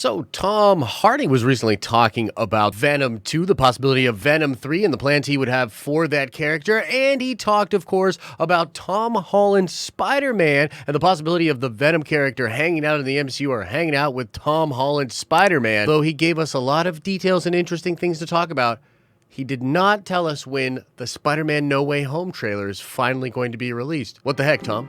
So, Tom Hardy was recently talking about Venom 2, the possibility of Venom 3, and the plans he would have for that character. And he talked, of course, about Tom Holland Spider-Man and the possibility of the Venom character hanging out in the MCU or hanging out with Tom Holland Spider-Man. Though he gave us a lot of details and interesting things to talk about, he did not tell us when the Spider-Man No Way Home trailer is finally going to be released. What the heck, Tom?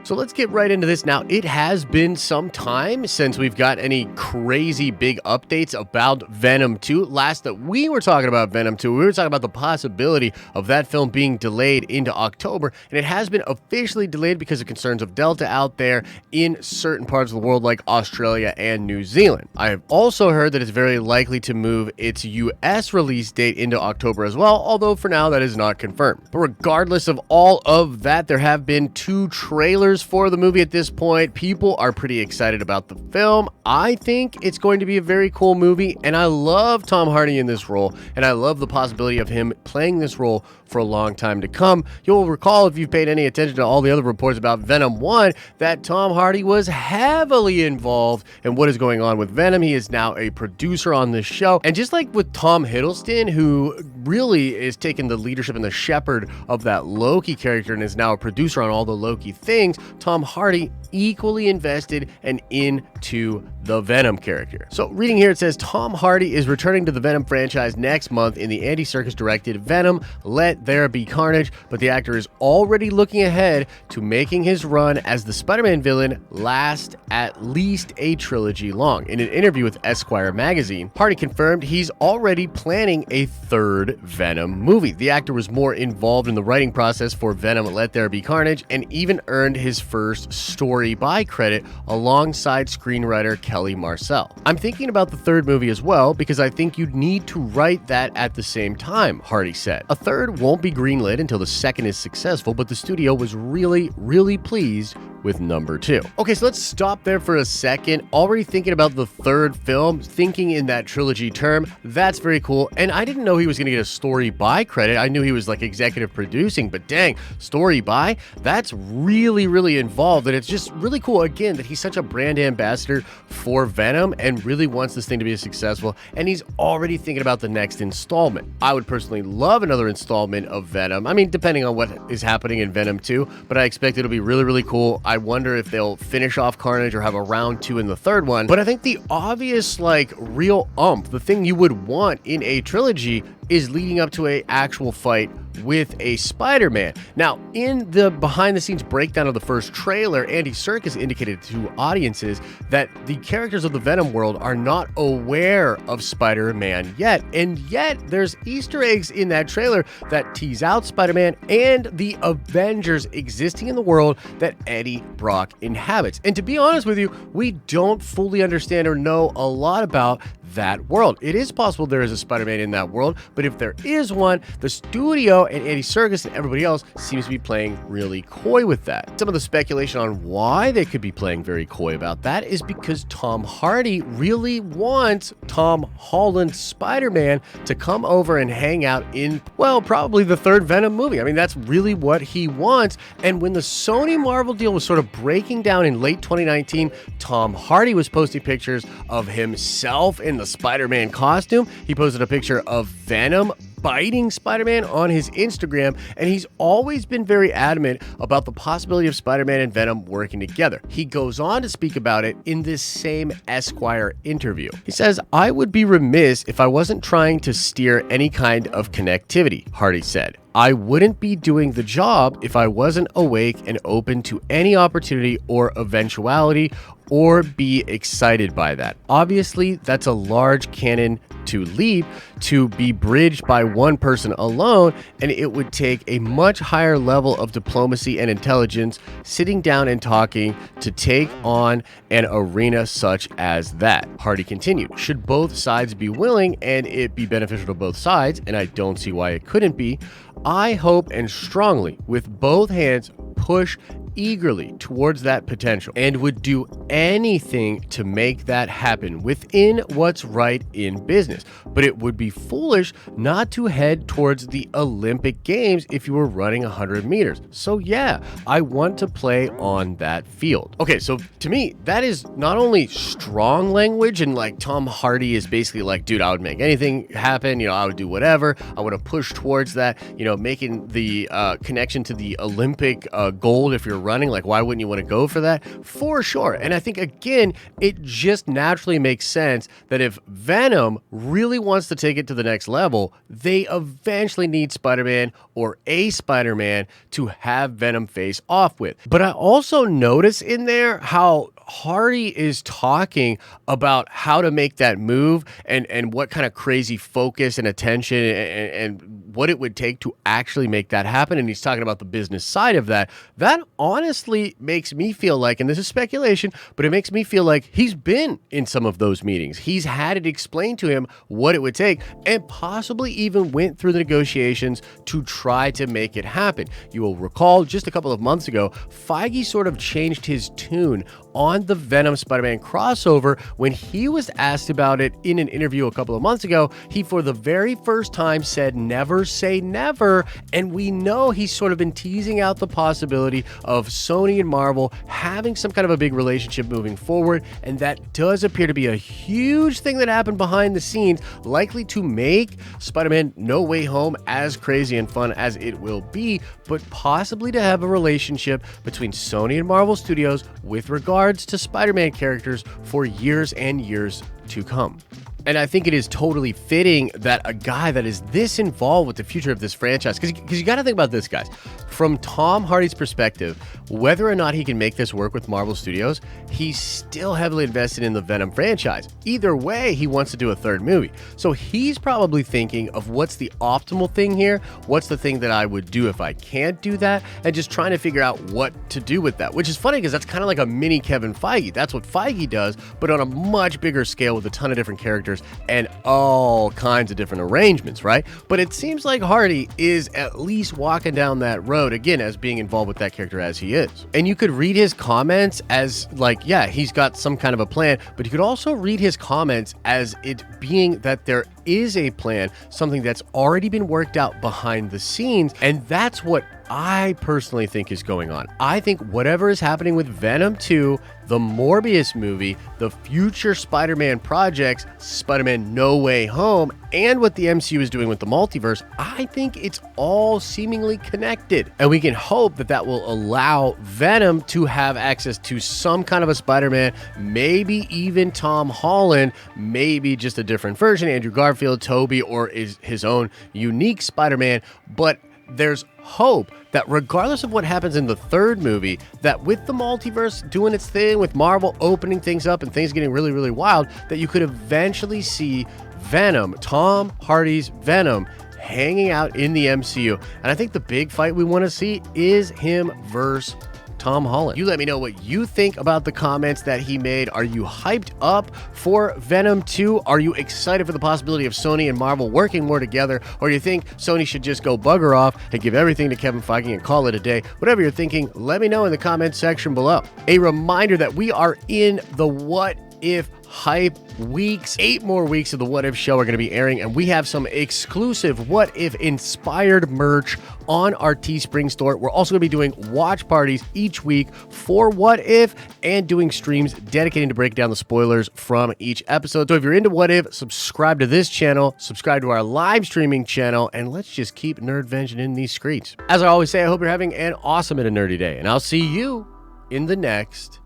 So let's get right into this now. It has been some time since we've got any crazy big updates about Venom 2. Last that we were talking about Venom 2, we were talking about the possibility of that film being delayed into October, and it has been officially delayed because of concerns of Delta out there in certain parts of the world like Australia and New Zealand. I have also heard that it's very likely to move its US release date into October as well, although for now that is not confirmed. But regardless of all of that, there have been 2 trailers for the movie at this point. People are pretty excited about the film. I think it's going to be a very cool movie, and I love Tom Hardy in this role, and I love the possibility of him playing this role for a long time to come. You'll recall, if you've paid any attention to all the other reports about Venom 1, that Tom Hardy was heavily involved in what is going on with Venom. He is now a producer on this show, and just like with Tom Hiddleston, who really is taking the leadership and the shepherd of that Loki character and is now a producer on all the Loki things, Tom Hardy equally invested and into the Venom character. So reading here, it says Tom Hardy is returning to the Venom franchise next month in the Andy Serkis directed Venom Let There Be Carnage, but the actor is already looking ahead to making his run as the Spider-Man villain last at least a trilogy long. In an interview with Esquire magazine, Hardy confirmed he's already planning a 3rd Venom movie. The actor was more involved in the writing process for Venom Let There Be Carnage and even earned his first story by credit alongside screenwriter Kelly Marcel. I'm thinking about the 3rd movie as well because I think you'd need to write that at the same time, Hardy said. A 3rd won't be greenlit until the 2nd is successful, but the studio was really pleased with number 2. Okay, so let's stop there for a second. Already thinking about the 3rd film, thinking in that trilogy term, that's very cool. And I didn't know he was going to get a story by credit. I knew he was like executive producing, but dang, story by? That's really involved. And it's just really cool, again, that he's such a brand ambassador for Venom and really wants this thing to be successful. And he's already thinking about the next installment. I would personally love another installment of Venom. I mean, depending on what is happening in Venom 2, but I expect it'll be really cool. I wonder if they'll finish off Carnage or have a round 2 in the 3rd one. But I think the obvious, real the thing you would want in a trilogy is leading up to a actual fight with a Spider-Man. Now, in the behind-the-scenes breakdown of the first trailer, Andy Serkis indicated to audiences that the characters of the Venom world are not aware of Spider-Man yet, and yet there's Easter eggs in that trailer that tease out Spider-Man and the Avengers existing in the world that Eddie Brock inhabits. And to be honest with you, we don't fully understand or know a lot about that world. It is possible there is a Spider-Man in that world, but if there is one, the studio and Andy Serkis and everybody else seems to be playing really coy with that. Some of the speculation on why they could be playing very coy about that is because Tom Hardy really wants Tom Holland Spider-Man to come over and hang out in, well, probably the 3rd Venom movie. I mean, that's really what he wants. And when the Sony Marvel deal was sort of breaking down in late 2019, Tom Hardy was posting pictures of himself in the Spider-Man costume. He posted a picture of Venom biting Spider-Man on his Instagram, and he's always been very adamant about the possibility of Spider-Man and Venom working together. He goes on to speak about it in this same Esquire interview. He says, "I would be remiss if I wasn't trying to steer any kind of connectivity," Hardy said. "I wouldn't be doing the job if I wasn't awake and open to any opportunity or eventuality or be excited by that. Obviously, that's a large canon to leap to be bridged by one person alone, and it would take a much higher level of diplomacy and intelligence sitting down and talking to take on an arena such as that." Hardy continued, "Should both sides be willing and it be beneficial to both sides, and I don't see why it couldn't be, I hope and strongly, with both hands, push eagerly towards that potential and would do anything to make that happen within what's right in business. But it would be foolish not to head towards the Olympic Games if you were running 100 meters. So yeah, I want to play on that field. Okay, so to me, that is not only strong language, and like Tom Hardy is basically like, dude, I would make anything happen, you know, I would do whatever. I want to push towards that, you know, making the connection to the Olympic gold if you're running. Like, why wouldn't you want to go for that? For sure. And I think, again, it just naturally makes sense that if Venom really wants to take it to the next level, they eventually need Spider-Man or a Spider-Man to have Venom face off with. But I also notice in there how Hardy is talking about how to make that move and what kind of crazy focus and attention and what it would take to actually make that happen. And he's talking about the business side of that. That honestly makes me feel like, and this is speculation, but it makes me feel like he's been in some of those meetings. He's had it explained to him what it would take and possibly even went through the negotiations to try to make it happen. You will recall just a couple of months ago, Feige sort of changed his tune on the Venom Spider-Man crossover when he was asked about it in an interview a couple of months ago. He, for the very first time, said never say never, and we know he's sort of been teasing out the possibility of Sony and Marvel having some kind of a big relationship moving forward, and that does appear to be a huge thing that happened behind the scenes, likely to make Spider-Man No Way Home as crazy and fun as it will be, but possibly to have a relationship between Sony and Marvel Studios with regards to Spider-Man characters for years and years to come. And I think it is totally fitting that a guy that is this involved with the future of this franchise, because you got to think about this, guys. From Tom Hardy's perspective, whether or not he can make this work with Marvel Studios, he's still heavily invested in the Venom franchise. Either way, he wants to do a third movie. So he's probably thinking of what's the optimal thing here, what's the thing that I would do if I can't do that, and just trying to figure out what to do with that, which is funny because that's kind of like a mini Kevin Feige. That's what Feige does, but on a much bigger scale with a ton of different characters and all kinds of different arrangements, right? But it seems like Hardy is at least walking down that road, again, as being involved with that character as he is. And you could read his comments as like, yeah, he's got some kind of a plan, but you could also read his comments as it being that there is a plan, something that's already been worked out behind the scenes, and that's what I personally think is going on. I think whatever is happening with Venom 2, the Morbius movie, the future Spider-Man projects, Spider-Man No Way Home, and what the MCU is doing with the multiverse, I think it's all seemingly connected. And we can hope that that will allow Venom to have access to some kind of a Spider-Man, maybe even Tom Holland, maybe just a different version, Andrew Garfield, Tobey, or is his own unique Spider-Man. But there's hope that regardless of what happens in the third movie, that with the multiverse doing its thing, with Marvel opening things up and things getting really, really wild, that you could eventually see Venom, Tom Hardy's Venom, hanging out in the MCU. And I think the big fight we want to see is him versus Tom Holland. You let me know what you think about the comments that he made. Are you hyped up for Venom 2? Are you excited for the possibility of Sony and Marvel working more together? Or do you think Sony should just go bugger off and give everything to Kevin Feige and call it a day? Whatever you're thinking, let me know in the comments section below. A reminder that we are in the What If hype weeks. 8 more weeks of the What If show are going to be airing, and we have some exclusive What If inspired merch on our Teespring store. We're also going to be doing watch parties each week for What If and doing streams dedicated to break down the spoilers from each episode. So if you're into What If, subscribe to this channel, subscribe to our live streaming channel, and let's just keep nerdvention in these streets. As I always say, I hope you're having an awesome and a nerdy day, and I'll see you in the next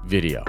video.